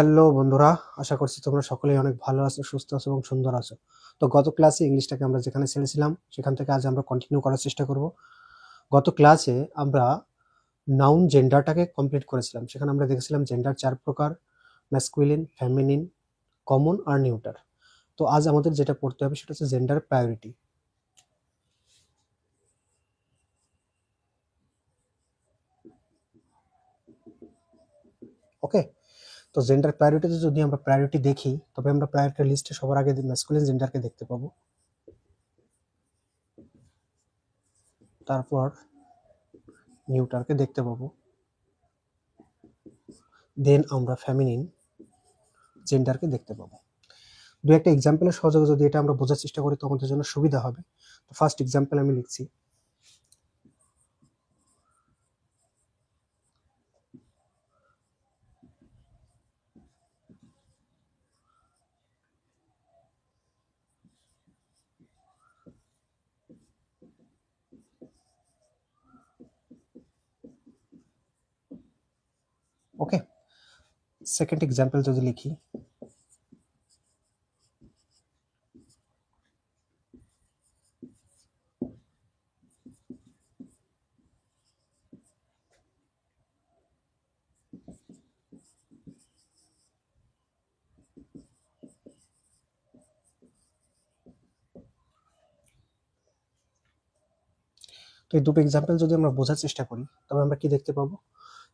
Hello বন্ধুরা, আশা করছি তোমরা সকলেই অনেক ভালো আছো, সুস্থ আছো এবং সুন্দর আছো। তো গত ক্লাসে ইংলিশটাকে আমরা যেখানে ছেড়েছিলাম সেখান থেকে আজ আমরা কন্টিনিউ করার চেষ্টা করব। গত ক্লাসে আমরা নাউন জেন্ডারটাকে কমপ্লিট করেছিলাম। সেখানে আমরা দেখেছিলাম জেন্ডার 4 প্রকার: ম্যাসকুলিন, ফেমিনিন, কমন আর নিউটার। তো আজ আমাদের যেটা পড়তে হবে সেটা হচ্ছে জেন্ডার প্রায়োরিটি। ওকে, তো জেন্ডার প্রায়োরিটিতে যদি আমরা প্রায়োরিটি দেখি তবে আমরা প্রায়োরিটি লিস্টে সবার আগে ম্যাসকুলিন জেন্ডারকে দেখতে পাবো, তারপর নিউটারকে দেখতে পাবো, দেন আমরা ফেমিনিন জেন্ডারকে দেখতে পাবো। দু একটা এক্সাম্পলের সহযোগে যদি এটা আমরা বোঝার চেষ্টা করি তো আমাদের জন্য সুবিধা হবে। তো ফার্স্ট এক্সাম্পল আমি লিখছি, ওকে। সেকেন্ড এক্সাম্পল যদি লিখি, তো এই দুটো এক্সাম্পল যদি আমরা বোঝার চেষ্টা করি তবে আমরা কি দেখতে পাবো,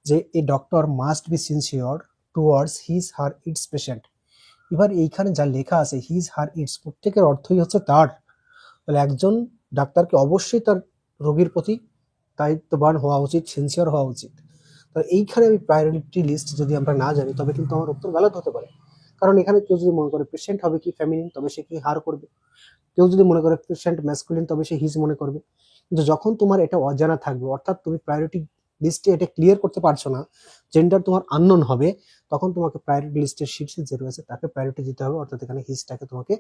যে a doctor must be sincere towards his her its patient. এবার এইখানে যা লেখা আছে হিজ হার ইটস, প্রত্যেকের অর্থই হচ্ছে তার। তাহলে একজন ডাক্তারকে অবশ্যই তার রোগীর প্রতি দায়িত্ববান হওয়া উচিত, সিনসিয়ার হওয়া উচিত। তো এইখানে আমি প্রায়োরিটি লিস্ট যদি আমরা না জানি তবে কিন্তু আমার উত্তর গলত হতে পারে। কারণ এখানে কেউ যদি মনে করে পেশেন্ট হবে কি ফেমিনিন তবে সে কি হার করবে, কেউ যদি মনে করে পেশেন্ট ম্যাসকুলিন তবে সে হিজ মনে করবে। কিন্তু যখন তোমার এটা অজানা থাকবে, অর্থাৎ তুমি প্রায়োরিটি লিস্টে এটা ক্লিয়ার করতে পারছো না, জেন্ডার তোমার আননোন হবে, তখন তোমাকে প্রায়োরিটি লিস্টের শীর্ষে যে রয়েছে তাকে প্রায়োরিটি দিতে হবে, অর্থাৎ এখানে হিজটাকে তোমাকে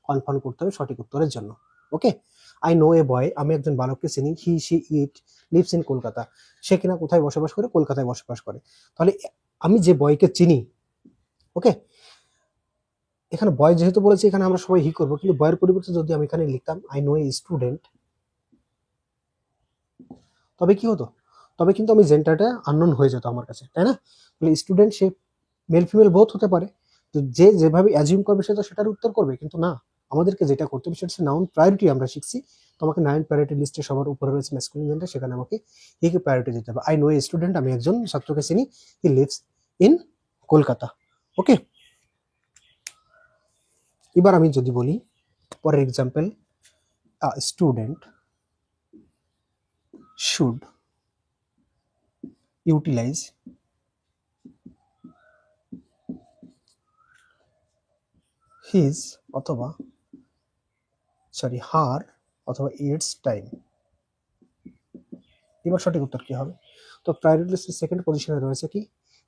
কনফার্ম করতে হবে সঠিক উত্তরের জন্য। ওকে, আই নো এ বয়, আমি একজন বালককে চিনি, he she it lives in Kolkata, সে কিনা কোথায় বসবাস করে, কলকাতায় বসবাস করে। তাহলে আমি যে বয়কে চিনি, ওকে, এখানে বয় যেহেতু বলেছি এখানে আমরা সবাই হি করবো, কিন্তু বয়ের পরিবর্তে যদি আমি এখানে লিখতাম আই নো এ স্টুডেন্ট, তবে কি হতো, তবে কিন্তু আমি জেন্ডারটা আননোন হয়ে যেত আমার কাছে, তাই না? তাহলে স্টুডেন্ট সে মেল ফিমেল বোথ হতে পারে, তো যে যেভাবে অ্যাজিউম করবে সে তো সেটার উত্তর করবে, কিন্তু না, আমাদেরকে যেটা করতে হবে সেটা হচ্ছে নাউন প্রায়োরিটি আমরা শিখছি। তোমাকে নাউন প্রায়োরিটি লিস্টে সবার উপরে রয়েছে ম্যাসকুলিন জেন্ডার, সেখানে আমাকে একে প্রায়োরিটি দিতে হবে। আই নো এ স্টুডেন্ট, আমি একজন ছাত্রকে চিনি, he lives in Kolkata. Okay, এবার আমি যদি বলি পরের example, student should utilize his অথবা হার অথবা ইটস টাইম। এবার সঠিক উত্তর কি হবে? তো প্রায়োরিটি লিস্টের সেকেন্ড পজিশনে রয়েছে কি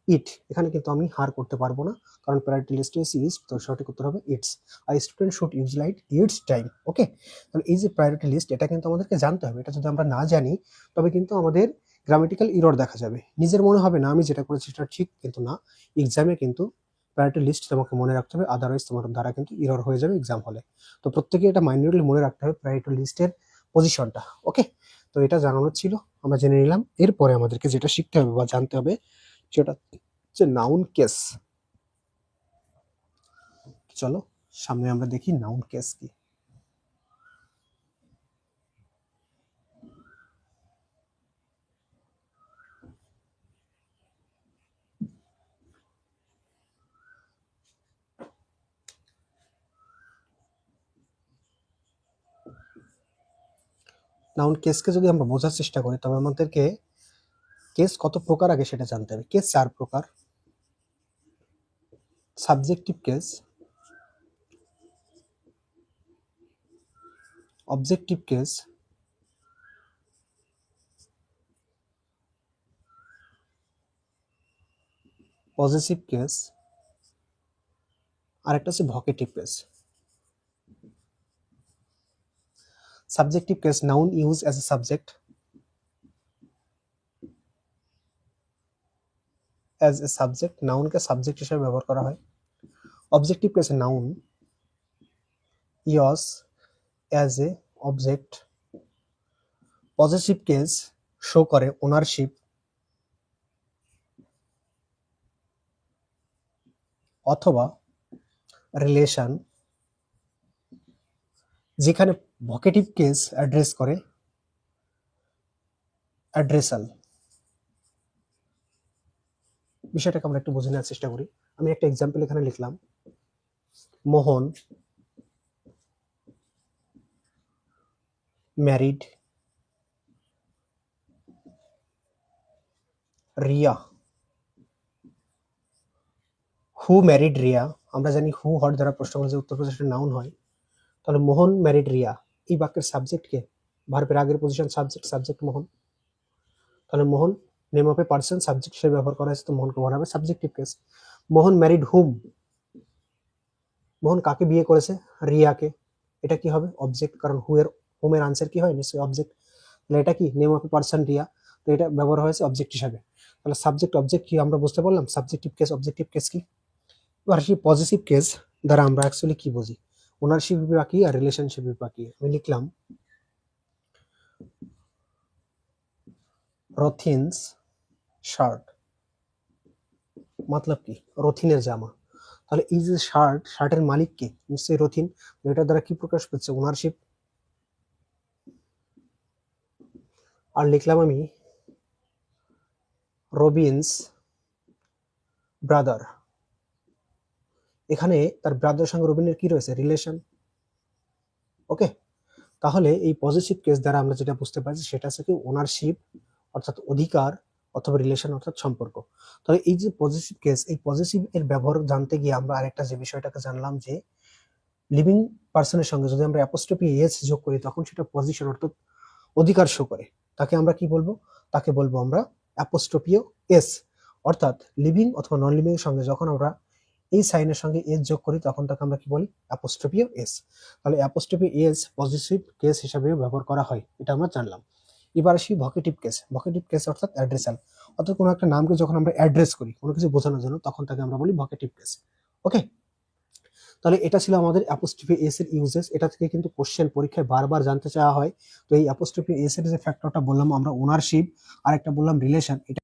ইট, এখানে কিন্তু আমি হার করতে পারবো না কারণ প্রায়োরিটি লিস্টে ইজ, তো সঠিক উত্তর হবে ইটস। আই স্টুডেন্ট শুড ইউজ লাইট ইটস টাইম। ওকে, তাহলে এই যে প্রায়োরিটি লিস্ট এটা কিন্তু আমাদেরকে জানতে হবে, এটা যদি আমরা না জানি তবে কিন্তু আমাদের গ্রামেটিক্যাল ইরর দেখা যাবে, নিজের মনে হবে না আমি যেটা করেছি সেটা ঠিক, কিন্তু না, এক্সামে কিন্তু প্রায়োরিটি লিস্ট তোমাকে মনে রাখতে হবে, আদারওয়াইজ তোমার দ্বারা কিন্তু ইরর হয়ে যাবে এক্সাম হলে। তো প্রত্যেকে এটা মাইন্ডলি মনে রাখতে হবে প্রায়োরিটি লিস্টের পজিশনটা। ওকে, তো এটা জানানোর ছিল, আমরা জেনে নিলাম। এরপরে আমাদেরকে যেটা শিখতে হবে বা জানতে হবে সেটা হচ্ছে নাউন কেস। চলো সামনে আমরা দেখি নাউন কেস কি। নাউন কেসকে যদি আমরা বোঝার চেষ্টা করি তবে আমাদেরকে কেস কত প্রকার আগে সেটা জানতে হবে। কেস 4 প্রকার: subjective case, objective case, possessive case, আর একটা হচ্ছে vocative case. Subjective case, noun use as a subject as a subject, নাউনকে সাবজেক্ট হিসেবে ব্যবহার করা হয়। অবজেক্টিভ কেসে noun use as a object. Positive case show করে ওনারশিপ অথবা রিলেশন, যেখানে ভোকেটিভ কেস অ্যাড্রেস করে অ্যাড্রেসাল। বিষয়টাকে আমরা একটু বুঝে নেওয়ার চেষ্টা করি। আমি একটা এক্সাম্পল এখানে লিখলাম, মোহন ম্যারিড রিয়া। হু ম্যারিড রিয়া, আমরা জানি হু হর দ্বারা প্রশ্ন করলে যে উত্তর প্রদেশের নাউন হয়, তাহলে মোহন ম্যারিড রিয়া এই বাক্যের সাবজেক্ট কে? ভার্বের আগের পজিশন সাবজেক্ট, সাবজেক্ট মোহন। তাহলে Mohan name of a person subject হিসেবে ব্যবহার করা হয়েছে, তো মোহনকে বলা হবে subjective case. Mohan married whom, Mohan কাকে বিয়ে করেছে? রিয়াকে। এটা কি হবে? অবজেক্ট, কারণ হুমের আনসার কি হয়? নিশ্চয়ই অবজেক্ট। তাহলে এটা কি? Name of a person Riya, তো এটা ব্যবহার হয়েছে অবজেক্ট হিসাবে। তাহলে সাবজেক্ট অবজেক্ট কি আমরা বুঝতে পারলাম? সাবজেক্টিভ কেস অবজেক্টিভ কেস কি। এবার আসি পজিটিভ কেস দ্বারা আমরা অ্যাকচুয়ালি কি বুঝি, ওনারশিপ বিভাগ কি আর রিলেশনশিপ বিভাগ কি। আমি লিখলাম রথিনস শার্ট, মতলব কি? রথিনের জামা। তাহলে এই যে শার্ট, শার্টের মালিক কে? নিশ্চয়ই রথিন। এটার দ্বারা কি প্রকাশ পাচ্ছে? ওনারশিপ। আর লিখলাম আমি রবিনস ব্রাদার, এখানে তার ব্রাদার সঙ্গে রবিনের কি রয়েছে? রিলেশন। ওকে, তাহলে এই পজিটিভ কেস দ্বারা আমরা যেটা বুঝতে পারছি সেটা হচ্ছে কি ওনারশিপ অর্থাৎ অধিকার অথবা রিলেশন অর্থাৎ সম্পর্ক। তাহলে এই যে পজিটিভ কেস, এই পজিটিভ এর ব্যবহার জানতে গিয়ে আমরা আরেকটা যে বিষয়টাকে জানলাম যে লিভিং পার্সনের সঙ্গে যদি আমরা অ্যাপোস্ট্রফি এস যোগ করি তখন সেটা পজিশন অর্থাৎ অধিকার শো করে। তাকে আমরা কি বলবো? তাকে বলবো আমরা অ্যাপোস্ট্রফিও এস। অর্থাৎ লিভিং অথবা নন লিভিং এর সঙ্গে যখন আমরা এই সাইনের সঙ্গে এস যোগ করি তখন তাকে আমরা কি বলি? অ্যাপোস্ট্রফিও এস। তাহলে অ্যাপোস্ট্রফি এস পজিটিভ কেস হিসাবে ব্যবহার করা হয়, এটা আমরা জানলাম। এবার আসি ভোকেটিভ কেস। ভোকেটিভ কেস অর্থাৎ অ্যাড্রেসাল, অর্থাৎ কোনো একটা নামকে যখন আমরা অ্যাড্রেস করি কোনো কিছু বোঝানোর জন্য তখন তাকে আমরা বলি ভোকেটিভ কেস। ওকে, তাহলে এটা ছিল আমাদের অ্যাপোস্ট্রফি এস এর ইউজেস। এটা থেকে কিন্তু কোশ্চেন পরীক্ষায় বারবার জানতে চাওয়া হয়। তো এই অ্যাপোস্ট্রফি এস এর যে ফ্যাক্টরটা বললাম আমরা ওনারশিপ, আর একটা বললাম রিলেশন, এটা